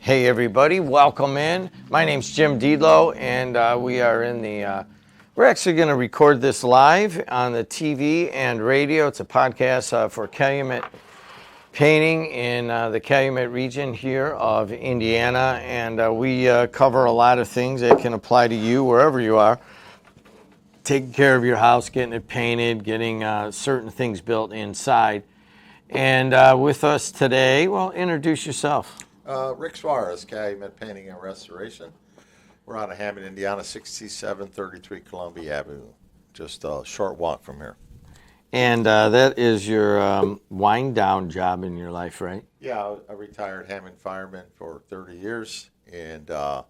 Hey everybody, welcome in. My name's Jim Deedlow, and we are in the, we're actually going to record this live on the TV and radio. It's a podcast for Calumet Painting in the Calumet region here of Indiana, and we cover a lot of things that can apply to you wherever you are. Taking care of your house, getting it painted, getting certain things built inside. And with us today, well, introduce yourself. Rick Suarez, Calumet Painting and Restoration. We're out of Hammond, Indiana, 6733 Columbia Avenue. Just a short walk from here. And that is your wind down job in your life, right? Yeah, I retired Hammond fireman for 30 years, and I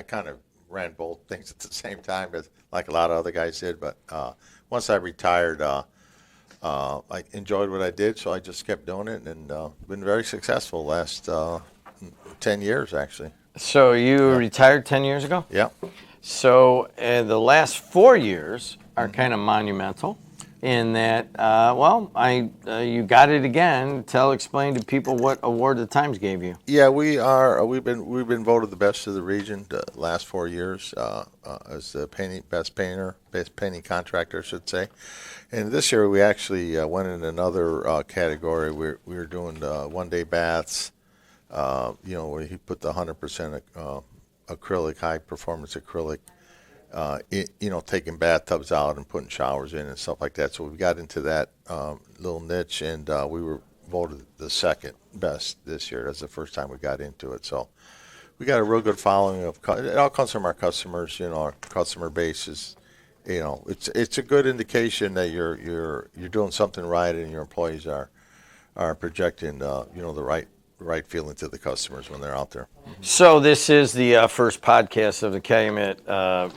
kind of ran both things at the same time, as like a lot of other guys did. But once I retired, I enjoyed what I did, so I just kept doing it, and been very successful the last 10 years, actually. So you retired 10 years ago? Yeah. So the last 4 years are kind of monumental in that, you got it again. Explain to people what award the Times gave you. Yeah, we've been voted the best of the region the last 4 years as the best painting contractor, I should say. And this year we actually went in another category. We were doing one-day baths, where he put the 100% acrylic, high-performance acrylic, taking bathtubs out and putting showers in and stuff like that. So we got into that little niche, and we were voted the second best this year. That's the first time we got into it. So we got a real good following of. It all comes from our customers. Our customer base is. It's a good indication that you're doing something right, and your employees are projecting the right feeling to the customers when they're out there. So this is the first podcast of the Calumet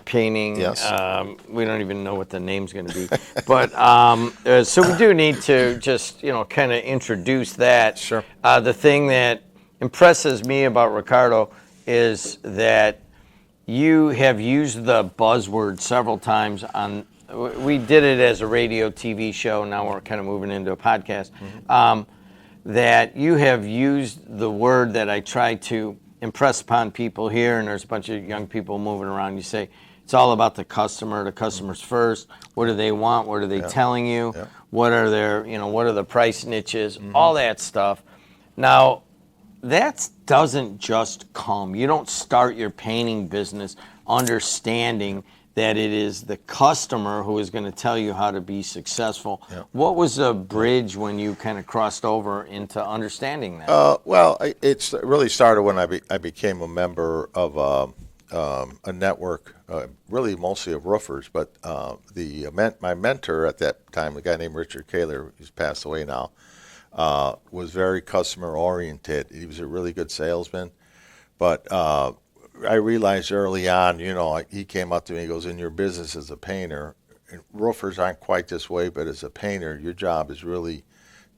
Painting. Yes. We don't even know what the name's going to be, but so we do need to just kind of introduce that. Sure. The thing that impresses me about Ricardo is that you have used the buzzword several times on. We did it as a radio TV show. Now we're kind of moving into a podcast. Mm-hmm. That you have used the word that I try to impress upon people here, and there's a bunch of young people moving around. You say it's all about the customer. The customer's first. What do they want? What are they telling you? Yeah. What are their what are the price niches? Mm-hmm. All that stuff. Now, that doesn't just come. You don't start your painting business understanding that it is the customer who is going to tell you how to be successful. Yeah. What was the bridge when you kind of crossed over into understanding that? It really started when I became a member of a network, really mostly of roofers. But my mentor at that time, a guy named Richard Kaler, who's passed away now, was very customer oriented. He was a really good salesman, but I realized early on, he came up to me, he goes, in your business as a painter, and roofers aren't quite this way, but as a painter, your job is really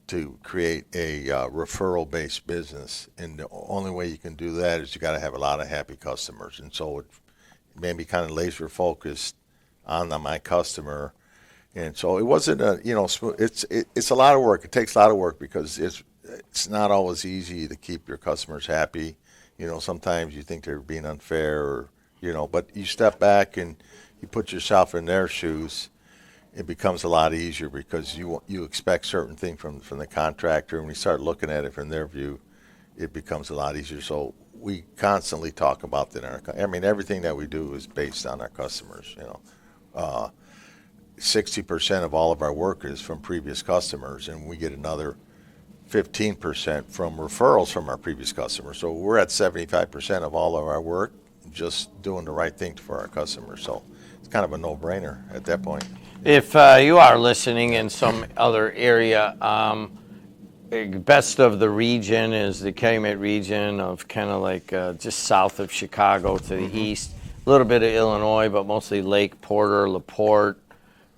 to create a referral-based business, and the only way you can do that is you got to have a lot of happy customers. And so it made me kind of laser focused on my customer. And so it wasn't it's a lot of work. It takes a lot of work because it's not always easy to keep your customers happy. Sometimes you think they're being unfair, but you step back and you put yourself in their shoes. It becomes a lot easier because you expect certain things from the contractor, and when you start looking at it from their view, it becomes a lot easier. So we constantly talk about that. Everything that we do is based on our customers. 60% of all of our work is from previous customers, and we get another 15% from referrals from our previous customers. So we're at 75% of all of our work just doing the right thing for our customers. So it's kind of a no-brainer at that point. If you are listening in some other area, best of the region is the Calumet region of kind of like just south of Chicago to the east, a little bit of Illinois, but mostly Lake Porter, LaPorte,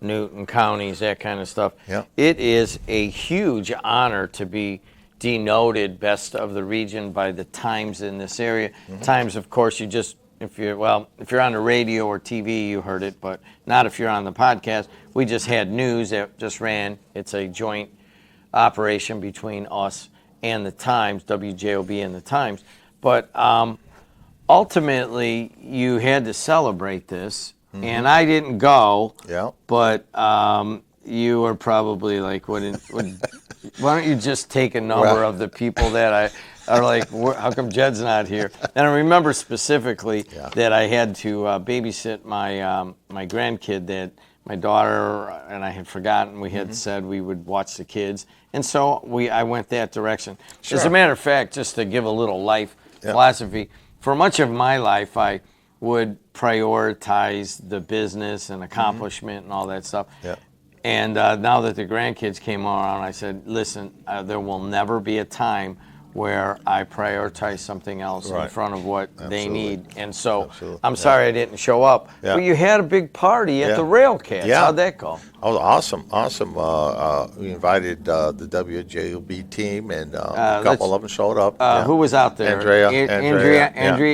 Newton counties, that kind of stuff. Yeah. It is a huge honor to be denoted best of the region by the Times in this area. Mm-hmm. Times, of course, if you're on the radio or TV, you heard it, but not if you're on the podcast. We just had news that just ran. It's a joint operation between us and the Times, WJOB and the Times. But ultimately, you had to celebrate this, and I didn't go. Yeah. But you were probably like, why don't you just take a number of the people that are like, how come Jed's not here? And I remember specifically that I had to babysit my grandkid that my daughter and I had forgotten. We had said we would watch the kids, and so I went that direction. Sure. As a matter of fact, just to give a little life philosophy, for much of my life, I would prioritize the business and accomplishment and all that stuff. Yeah. And now that the grandkids came around, I said, listen, there will never be a time where I prioritize something else in front of what they need. And so I'm sorry I didn't show up. Yeah. But you had a big party at the Railcats. Yeah. How'd that go? Oh, awesome. We invited the WJOB team, and a couple of them showed up. Who was out there?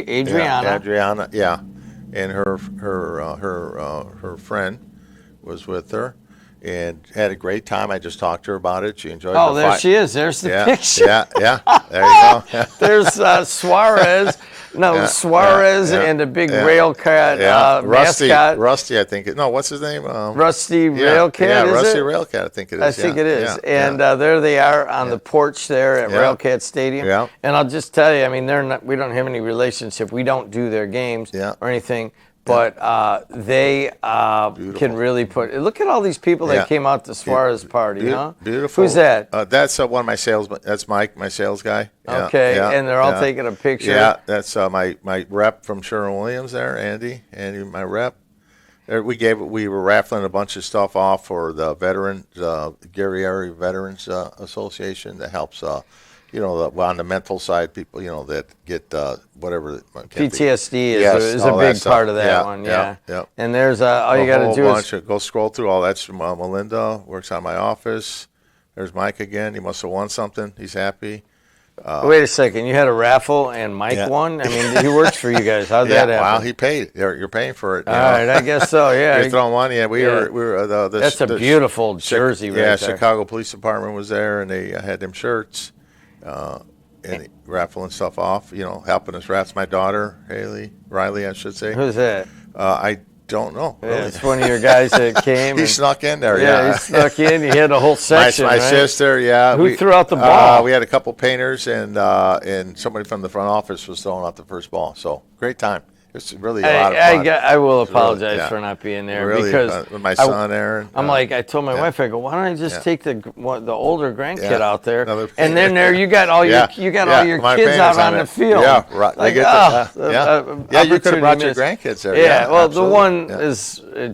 Adriana, yeah. And her friend was with her, and had a great time. I just talked to her about it. She enjoyed. Oh, there she is. There's the picture. Yeah. There you go. There's Suarez. No, Suarez and a big Railcat mascot. Rusty, I think. What's his name? Rusty Railcat. Yeah, is Rusty it? Railcat. I think it is. I think it is. Yeah, And there they are on the porch there at Railcat Stadium. Yeah. And I'll just tell you, I mean, we don't have any relationship. We don't do their games or anything. But they can really put. Look at all these people that came out to Suarez party, huh? Beautiful. Who's that? That's one of my sales. That's Mike, my sales guy. Okay, and they're all taking a picture. Yeah, that's my rep from Sherwin-Williams there, Andy, my rep. We were raffling a bunch of stuff off for the veterans, Gary Area Veterans Association that helps. On the mental side, people, that get whatever. PTSD is a big part of that one, yeah. And there's all you got to do is go scroll through all. That's from Melinda, works on my office. There's Mike again. He must have won something. He's happy. Wait a second. You had a raffle and Mike won? I mean, he works for you guys. How'd that happen? Well, he paid. You're paying for it. All right, I guess so, yeah. You're throwing money. Yeah, we were. That's a beautiful jersey right there. Chicago Police Department was there, and they had them shirts. And raffling stuff off, helping us raffle. My daughter, Riley, I should say. Who's that? I don't know. Yeah, it's one of your guys that came. He snuck in there, he snuck in. You had a whole section, my sister, Who threw out the ball? We had a couple painters, and somebody from the front office was throwing out the first ball. So, great time. It's really a lot of fun. I will apologize for not being there because with my son there. I told my wife, I go, why don't I just take the older grandkid out there, and then there you got all your kids out on the field. Yeah, right. Like, you could have brought your grandkids there. Yeah, well, absolutely. The one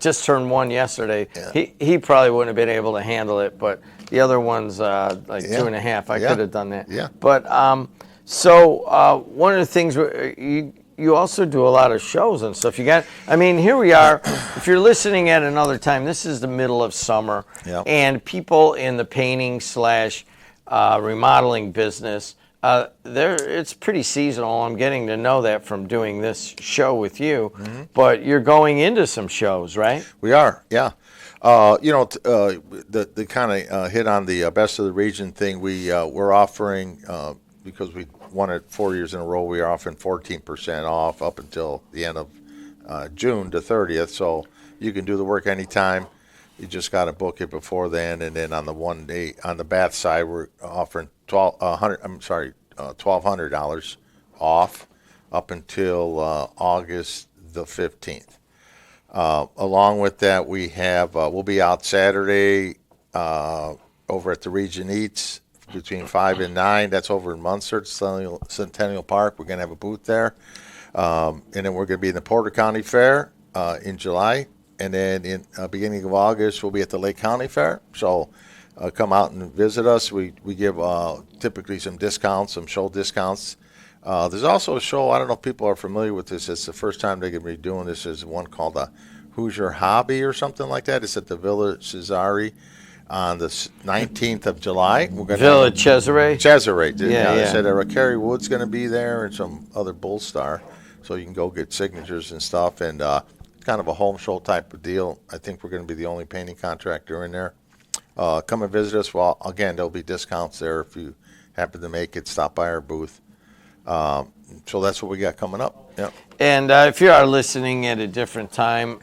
just turned 1 yesterday. Yeah. He probably wouldn't have been able to handle it, but the other one's like 2.5. I could have done that. Yeah. But so one of the things you also do a lot of shows and stuff. Here we are. If you're listening at another time, this is the middle of summer, and people in the painting / remodeling business, it's pretty seasonal. I'm getting to know that from doing this show with you. Mm-hmm. But you're going into some shows, right? We are, yeah. The kind of hit on the best of the region thing. We're offering because we won it 4 years in a row. We are offering 14% off up until the end of June the 30th. So you can do the work anytime. You just got to book it before then. And then on the 1 day on the bath side, we're offering $1,200 off up until August the 15th. Along with that, we have we'll be out Saturday over at the Region Eats between 5 and 9. That's over in Munster, Centennial Park. We're going to have a booth there. And then we're going to be in the Porter County Fair in July. And then in beginning of August, we'll be at the Lake County Fair. So come out and visit us. We give typically some discounts, some show discounts. There's also a show, I don't know if people are familiar with this. It's the first time they're going to be doing this. There's one called Hoosier Hobby or something like that. It's at the Villa Cesare on the 19th of July. We're going Villa Cesare? Cesare. They said Kerry Wood's going to be there and some other Bull Star. So you can go get signatures and stuff. And it's kind of a home show type of deal. I think we're going to be the only painting contractor in there. Come and visit us. Well, again, there'll be discounts there if you happen to make it, stop by our booth. So that's what we got coming up. Yeah. And if you are listening at a different time,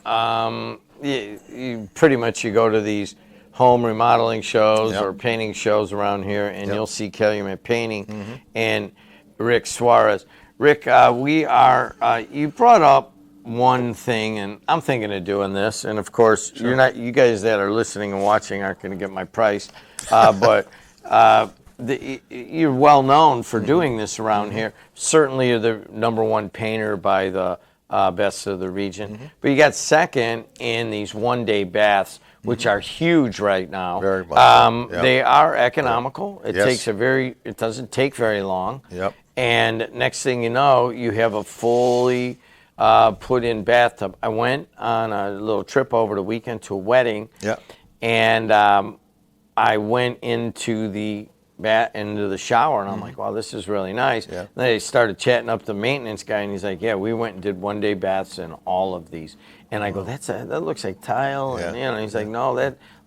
you pretty much you go to these home remodeling shows Yep. or painting shows around here, and Yep. you'll see Calumet Painting and Rick Suarez. Rick, you brought up one thing, and I'm thinking of doing this. And of course, you guys that are listening and watching aren't going to get my price, but you're well known for doing this around here. Certainly, you're the number one painter by the best of the region. But you got second in these one-day baths, which are huge right now. Very much so. Yep. They are economical. It Yes. it doesn't take very long. Yep. And next thing you know, you have a fully put in bathtub. I went on a little trip over the weekend to a wedding. Yep. And I went into the shower, and I'm like, wow, this is really nice. Yeah. And they started chatting up the maintenance guy, and he's like, yeah, we went and did one-day baths in all of these. And I go, that looks like tile. And he's like, no,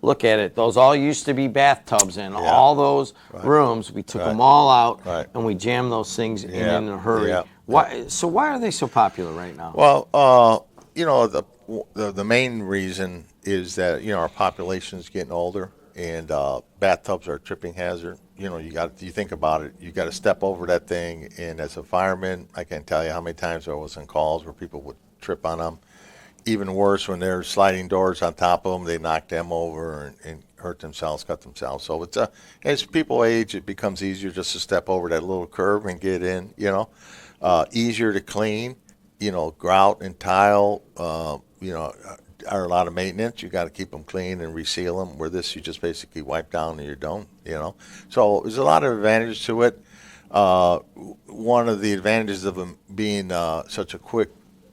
look at it. Those all used to be bathtubs in all those rooms. We took them all out, and we jammed those things in a hurry. Yeah. Why are they so popular right now? Well, the main reason is that our population is getting older, and bathtubs are a tripping hazard. You think about it, you got to step over that thing, and as a fireman, I can't tell you how many times I was on calls where people would trip on them. Even worse, when there's sliding doors on top of them, they knock them over and hurt themselves, cut themselves. So as people age, it becomes easier just to step over that little curb and get in. Easier to clean. Grout and tile. Are a lot of maintenance. You got to keep them clean and reseal them. Where this, you just basically wipe down and you're done. So there's a lot of advantage to it. One of the advantages of them being such a quick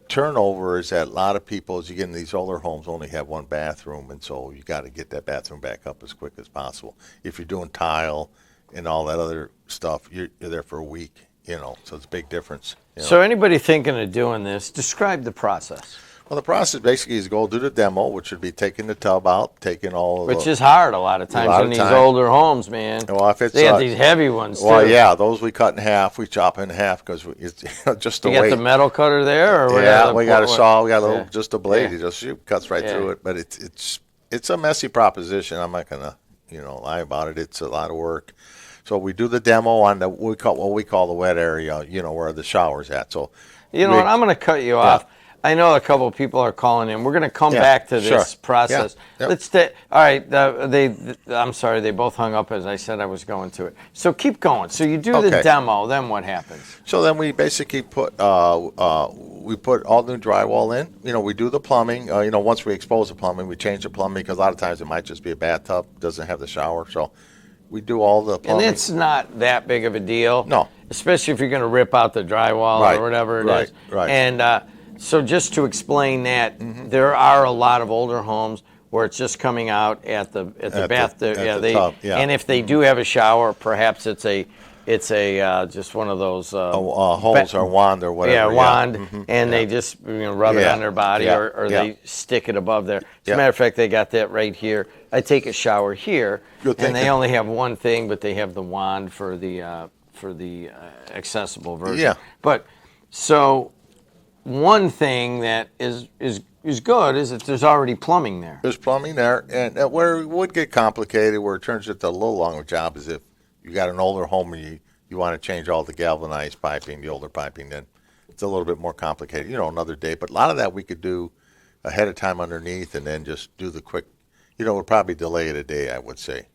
turnover is that a lot of people, as you get in these older homes, only have one bathroom, and so you got to get that bathroom back up as quick as possible. If you're doing tile and all that other stuff, you're there for a week. So it's a big difference. So anybody thinking of doing this, describe the process. Well, the process basically is go do the demo, which would be taking the tub out, taking all of Which is hard a lot of times in these older homes, man. Well, if it's they got these heavy ones, well, too. yeah, those we cut in half. We chop in half because it's just the weight. You got the metal cutter there? Or yeah, we got a saw. We got just a blade. Yeah. It just cuts right through it. But it's a messy proposition. I'm not going to lie about it. It's a lot of work. So we do the demo on what we call the wet area, where the shower's at. So what? I'm going to cut you off. I know a couple of people are calling in. We're going to come back to this process. Yeah. Let's all right. I'm sorry. They both hung up as I said I was going to it. So keep going. So you do the demo. Then what happens? So then we basically put all new drywall in. We do the plumbing. Once we expose the plumbing, we change the plumbing because a lot of times it might just be a bathtub, doesn't have the shower. So we do all the plumbing. And it's not that big of a deal. No. Especially if you're going to rip out the drywall or whatever it is. Right. And so just to explain that, there are a lot of older homes where it's just coming out at the bath. Tub, and if they do have a shower, perhaps it's just one of those holes or wand or whatever. Yeah, wand, and they just rub it on their body or they stick it above there. As a matter of fact, they got that right here. I take a shower here, and they only have one thing, but they have the wand for the accessible version. Yeah. But so one thing that is good is that there's already plumbing there. There's plumbing there, and where it would get complicated, where it turns into a little longer job, is if you got an older home and you want to change all the galvanized piping, the older piping, then it's a little bit more complicated. Another day. But a lot of that we could do ahead of time underneath, and then just do the quick. We'll probably delay it a day, I would say.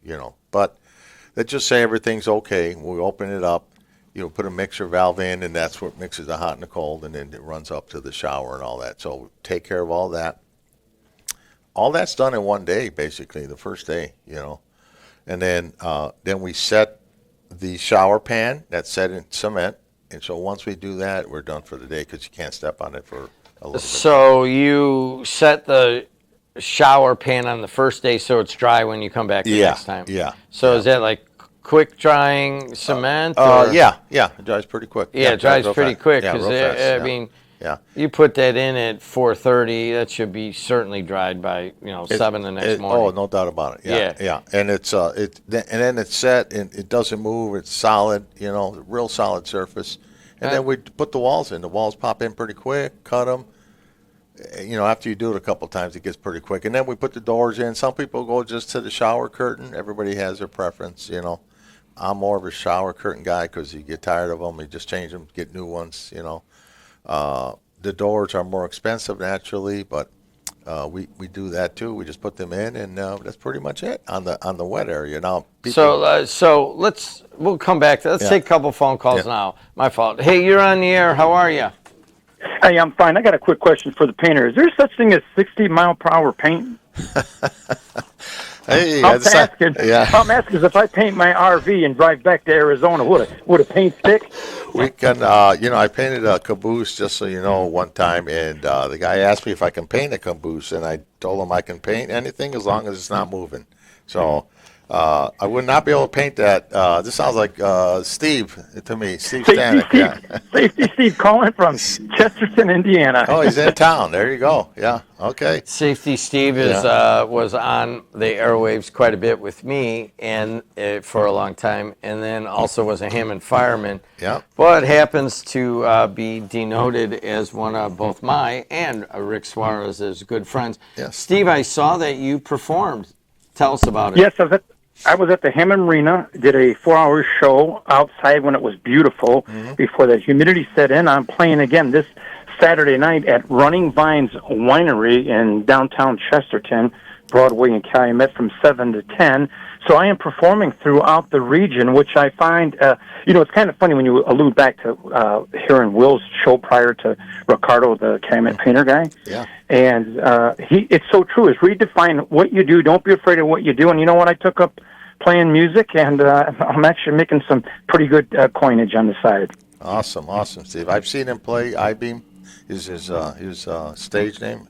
But let's just say everything's okay. We open it up. Put a mixer valve in, and that's what mixes the hot and the cold, and then it runs up to the shower and all that. So take care of all that. All that's done in one day, basically, the first day, And then we set the shower pan that's set in cement. And so once we do that, we're done for the day because you can't step on it for a little bit. So you set the shower pan on the first day so it's dry when you come back the next time? Yeah. So is that like quick drying cement? Yeah, it dries pretty quick. Yeah, it dries pretty quick. Yeah, real fast. I mean, Yeah. You put that in at 4:30. That should be certainly dried by 7 the next morning. Oh, no doubt about it. Yeah. Yeah. And and then it's set and it doesn't move. It's solid. Real solid surface. And then we put the walls in. The walls pop in pretty quick. Cut them. After you do it a couple times, it gets pretty quick. And then we put the doors in. Some people go just to the shower curtain. Everybody has their preference. I'm more of a shower curtain guy because you get tired of them. You just change them, get new ones. The doors are more expensive naturally, but we do that too. We just put them in, and that's pretty much it on the wet area. Now, so we'll come back to let's take a couple phone calls now. My fault. Hey, you're on the air. How are you? Hey, I'm fine. I got a quick question for the painter. Is there such thing as 60-mile-per-hour paint? Hey, I'm asking because if I paint my RV and drive back to Arizona, would a paint stick? We can, I painted a caboose, just so you know, one time, and the guy asked me if I can paint a caboose, and I told him I can paint anything as long as it's not moving. So I would not be able to paint that. This sounds like Steve to me, Steve Stanek. Safety Steve calling from Chesterton, Indiana. Oh, he's in town. There you go. Yeah, okay. Safety Steve was on the airwaves quite a bit with me and for a long time, and then also was a Hammond fireman. Yeah. But happens to be denoted as one of both my and Rick Suarez's good friends. Yes. Steve, I saw that you performed. Tell us about it. Yes, I was at the Hammond Marina, did a 4-hour show outside when it was beautiful. Before the humidity set in, I'm playing again this Saturday night at Running Vines Winery in downtown Chesterton, Broadway and Calumet from 7 to 10. So I am performing throughout the region, which I find, it's kind of funny when you allude back to hearing Will's show prior to Ricardo, the Calumet painter guy. Yeah. And it's so true. Is redefine what you do. Don't be afraid of what you do. And you know what? I took up playing music, and I'm actually making some pretty good coinage on the side. Awesome, Steve. I've seen him play. I-Beam is his stage name.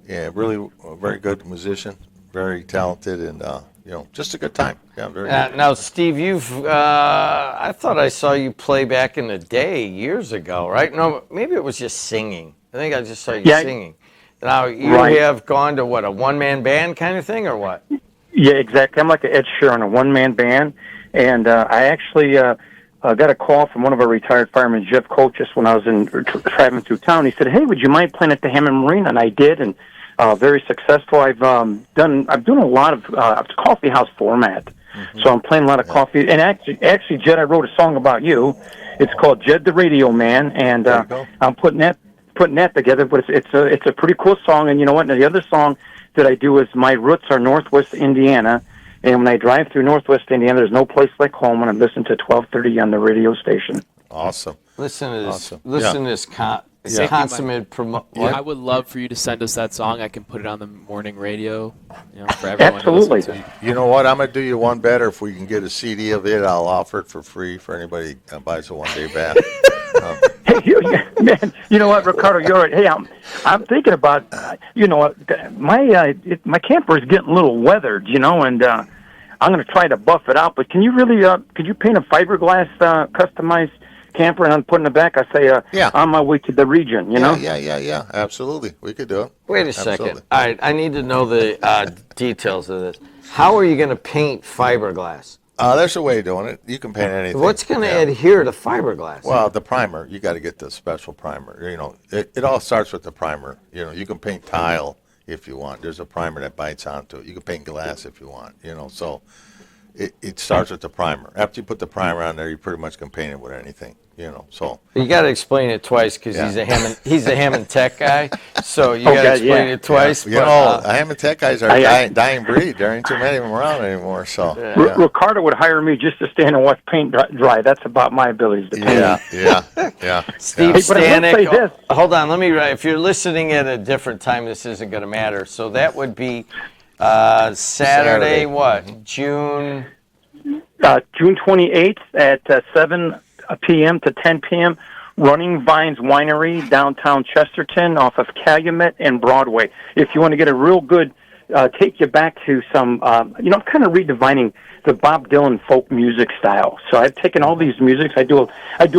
Yeah, really a very good musician, very talented, and just a good time. Yeah, very good. Now, Steve, I thought I saw you play back in the day years ago, right? No, maybe it was just singing. I think I just saw you singing. Now, you have gone to, a one-man band kind of thing, or what? Yeah, exactly. I'm like an Ed Sheeran, a one-man band. And I actually got a call from one of our retired firemen, Jeff Coaches, when I was traveling through town. He said, hey, would you mind playing at the Hammond Marina? And I did, and very successful. I'm doing a lot of coffee house format. So I'm playing a lot of coffee. And actually, Jed, I wrote a song about you. It's called Jed the Radio Man, and I'm putting that together. But it's a pretty cool song. And you know what? And the other song that I do is my roots are Northwest Indiana. And when I drive through Northwest Indiana, there's no place like home when I'm listening to 1230 on the radio station. Awesome. Listen to this. Awesome. Listen to this consummate promo. I would love for you to send us that song. I can put it on the morning radio, for everyone. Absolutely. To listen to. You know what? I'm gonna do you one better. If we can get a CD of it, I'll offer it for free for anybody that buys a one-day bath. Man, you know what, Ricardo, you're right. Hey, I'm thinking about, my camper is getting a little weathered, and I'm going to try to buff it out. But can you really, could you paint a fiberglass customized camper and I'm putting it back? I say, on my way to the region, Yeah. Absolutely, we could do it. Wait a second. All right, I need to know the details of this. How are you going to paint fiberglass? There's a way of doing it. You can paint anything. What's going to adhere to fiberglass? Well, the primer. You got to get the special primer. It all starts with the primer. You can paint tile if you want. There's a primer that bites onto it. You can paint glass if you want. So it starts with the primer. After you put the primer on there, you pretty much can paint it with anything. So you got to explain it twice because he's a Hammond Tech guy. So you got to explain it twice. Hammond Tech guys are a dying breed. There ain't too many of them around anymore. So Ricardo would hire me just to stand and watch paint dry. That's about my abilities to paint. Yeah. Steve Stanek. Hold on, let me write. If you're listening at a different time, this isn't going to matter. So that would be Saturday. What? June 28th at 7 p.m. to 10 p.m. Running Vines Winery, downtown Chesterton, off of Calumet and Broadway. If you want to get a real good, take you back to some, I'm kind of redefining the Bob Dylan folk music style. So I've taken all these musics. I do a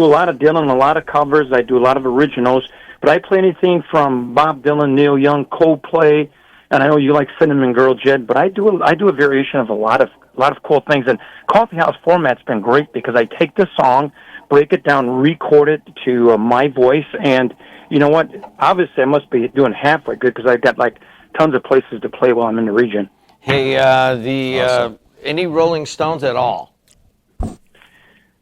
lot of Dylan, a lot of covers. I do a lot of originals But I play anything from Bob Dylan, Neil Young, Coldplay, and I know you like Cinnamon Girl, Jed. But I do a variation of a lot of cool things. And Coffee House format's been great because I take the song, break it down, record it to my voice, and you know what? Obviously, I must be doing halfway good because I've got like tons of places to play while I'm in the region. Hey, Awesome. any Rolling Stones at all?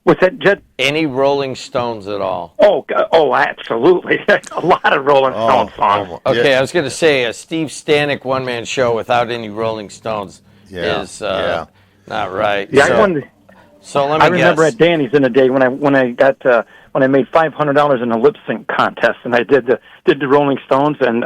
What's that, Jed? Any Rolling Stones at all? Oh, absolutely. A lot of Rolling Stone songs. Okay, Yeah. I was going to say a Steve Stanek one-man show without any Rolling Stones is not right. Yeah, so, so let me I remember guess. at Danny's in the day when I made $500 in a lip sync contest, and I did the Rolling Stones, and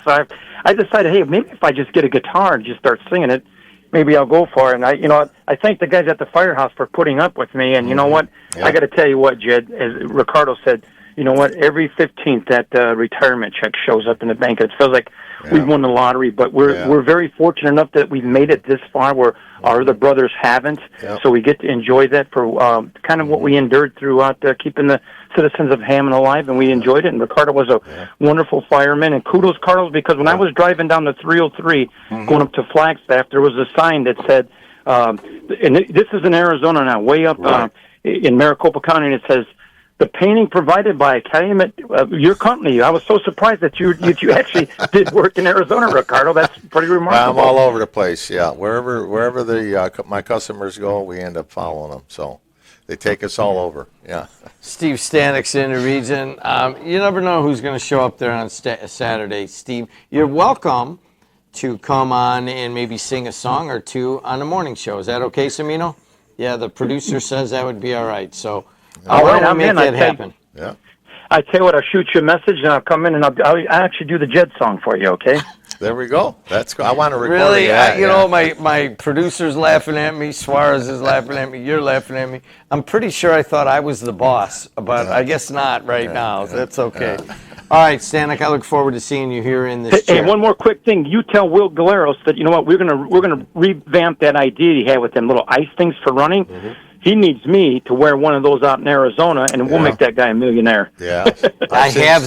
so I decided, hey, maybe if I just get a guitar and just start singing it, maybe I'll go for it. And I thank the guys at the Firehouse for putting up with me. And you know what? Yeah. I got to tell you what, Jed, as Ricardo said, you know what? Every 15th that retirement check shows up in the bank. It feels like we've won the lottery, but we're very fortunate enough that we've made it this far where our other brothers haven't. Yep. So we get to enjoy that for kind of what we endured throughout keeping the citizens of Hammond alive, and we enjoyed it. And Ricardo was a wonderful fireman. And kudos, Carlos, because when I was driving down the 303 going up to Flagstaff, there was a sign that said, and this is in Arizona now, way up in Maricopa County, and it says, "The painting provided by Calumet, your company." I was so surprised that you actually did work in Arizona, Ricardo. That's pretty remarkable. I'm all over the place. Yeah, wherever my customers go, we end up following them. So they take us all over. Yeah. Steve Stanek's in the region. You never know who's going to show up there on Saturday. Steve, you're welcome to come on and maybe sing a song or two on the morning show. Is that okay, Semino? Yeah, the producer says that would be all right. So All why right, don't I'm we make in. that happen? Yeah. I tell you what, I'll shoot you a message, and I'll come in, and I'll actually do the Jed song for you, okay? There we go. That's cool. I want to record Really? it. You know, my producer's laughing at me. Suarez is laughing at me. You're laughing at me. I'm pretty sure I thought I was the boss, but I guess not right now. That's okay. All right, Stanek, I look forward to seeing you here in this chair. Hey, one more quick thing. You tell Will Galeros that, you know what, we're gonna revamp that idea he had with them little ice things for running. He needs me to wear one of those out in Arizona, and we'll make that guy a millionaire. Yeah. I have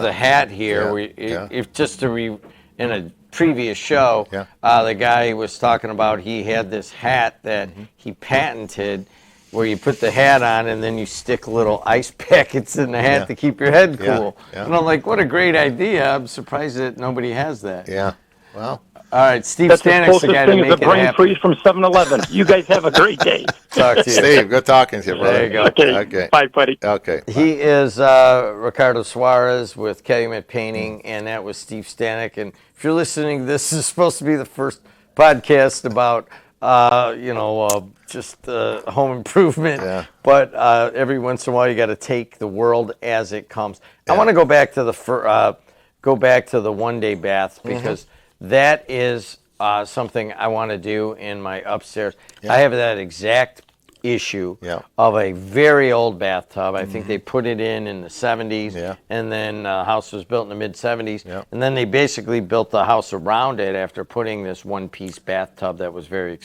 the hat here. Yeah. If just to in a previous show, the guy was talking about he had this hat that he patented, where you put the hat on and then you stick little ice packets in the hat to keep your head cool. Yeah. And I'm like, what a great idea! I'm surprised that nobody has that. Yeah. Well. All right, Steve That's the Stanek's closest the guy to thing as a make it brain happen. freeze from 7-Eleven. You guys have a great day. Talk to you. Steve, good talking to you, brother. There you go. Okay. Bye, buddy. Okay. He is Ricardo Suarez with Calumet Painting, and that was Steve Stanek. And if you're listening, this is supposed to be the first podcast about, just home improvement. Yeah. But every once in a while, you got to take the world as it comes. I want to go back to the one-day bath because that is something I want to do in my upstairs. I have that exact issue of a very old bathtub. I think they put it in the 70s, and then the house was built in the mid-70s, and then they basically built the house around it after putting this one-piece bathtub that was very,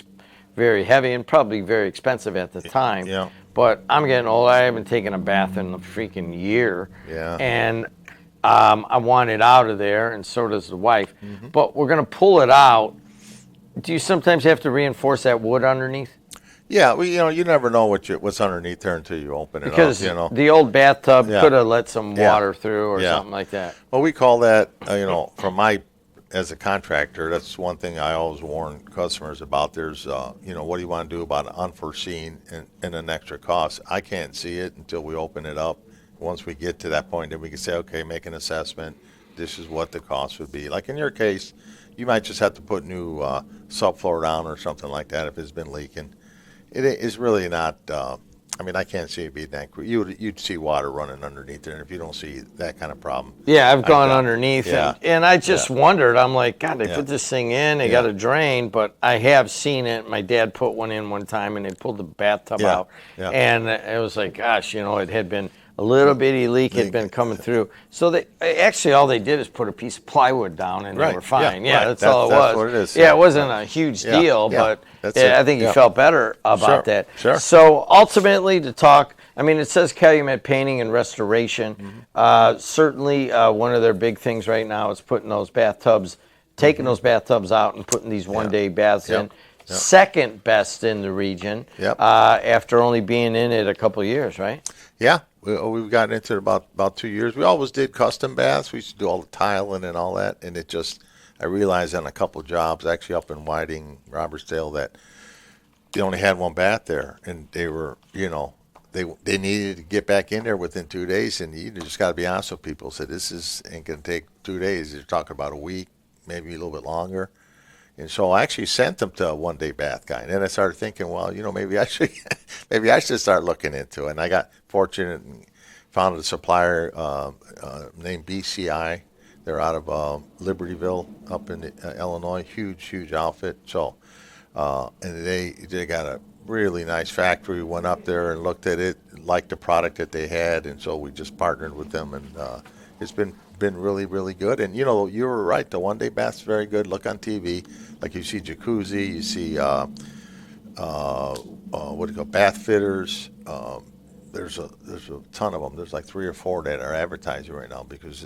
very heavy and probably very expensive at the time. Yeah. But I'm getting old. I haven't taken a bath in a freaking year, Yeah. and I want it out of there, and so does the wife. But we're going to pull it out. Do you sometimes have to reinforce that wood underneath? Yeah, well, you never know what's underneath there until you open it Because up, the old bathtub could have let some water through or Yeah. something like that. Well, we call that, as a contractor, that's one thing I always warn customers about. There's, what do you want to do about unforeseen and an extra cost? I can't see it until we open it up. Once we get to that point, then we can say, okay, make an assessment. This is what the cost would be. Like in your case, you might just have to put new subfloor down or something like that if it's been leaking. It is really not. I can't see it being that. You'd see water running underneath there, and if you don't see that kind of problem. Yeah, I've gone underneath, Yeah. and I just wondered. I'm like, God, they put this thing in. They got a drain, but I have seen it. My dad put one in one time, and they pulled the bathtub out, and it was like, gosh, it had been a little bitty leak had been coming through. So all they did is put a piece of plywood down, and they were fine. Yeah, right. That's all it was. That's what it is. Yeah, it wasn't a huge deal, but That's it. I think you felt better about that. Sure. So ultimately, to talk I mean, it says Calumet Painting and Restoration. Certainly, one of their big things right now is putting those bathtubs, taking those bathtubs out and putting these one-day baths in. Second best in the region. After only being in it a couple of years, right? Yeah, we've gotten into it about 2 years. We always did custom baths. We used to do all the tiling and all that, and I realized on a couple of jobs, actually up in Whiting, Robertsdale, that they only had one bath there, and they were, they needed to get back in there within 2 days, and you just got to be honest with people. So this ain't going to take 2 days. You're talking about a week, maybe a little bit longer. And so I actually sent them to a one-day bath guy, and then I started thinking, well, maybe I should start looking into it. And I got fortunate and found a supplier named BCI. They're out of Libertyville up in Illinois. Huge outfit. So, and they got a really nice factory. We went up there and looked at it, liked the product that they had, and so we just partnered with them, and it's been really good. And you were right, the one day bath's very good. Look on TV, like you see jacuzzi, you see what do you call bath fitters. There's a ton of them. There's like 3 or 4 that are advertising right now because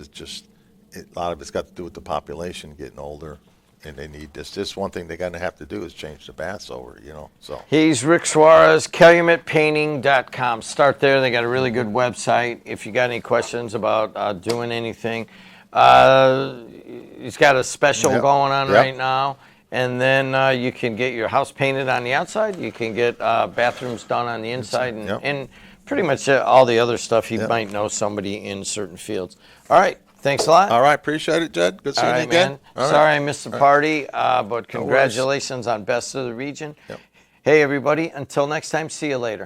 a lot of it's got to do with the population getting older, and they need this. This one thing they're going to have to do is change the baths over, So He's Rick Suarez, CalumetPainting.com. Start there. They got a really good website. If you got any questions about doing anything, he's got a special going on right now. And then you can get your house painted on the outside. You can get bathrooms done on the inside, and pretty much all the other stuff. You might know somebody in certain fields. All right. Thanks a lot. All right. Appreciate it, Jed. Good seeing you again. Man. Sorry I missed the party, but congratulations on Best of the Region. Hey, everybody. Until next time, see you later.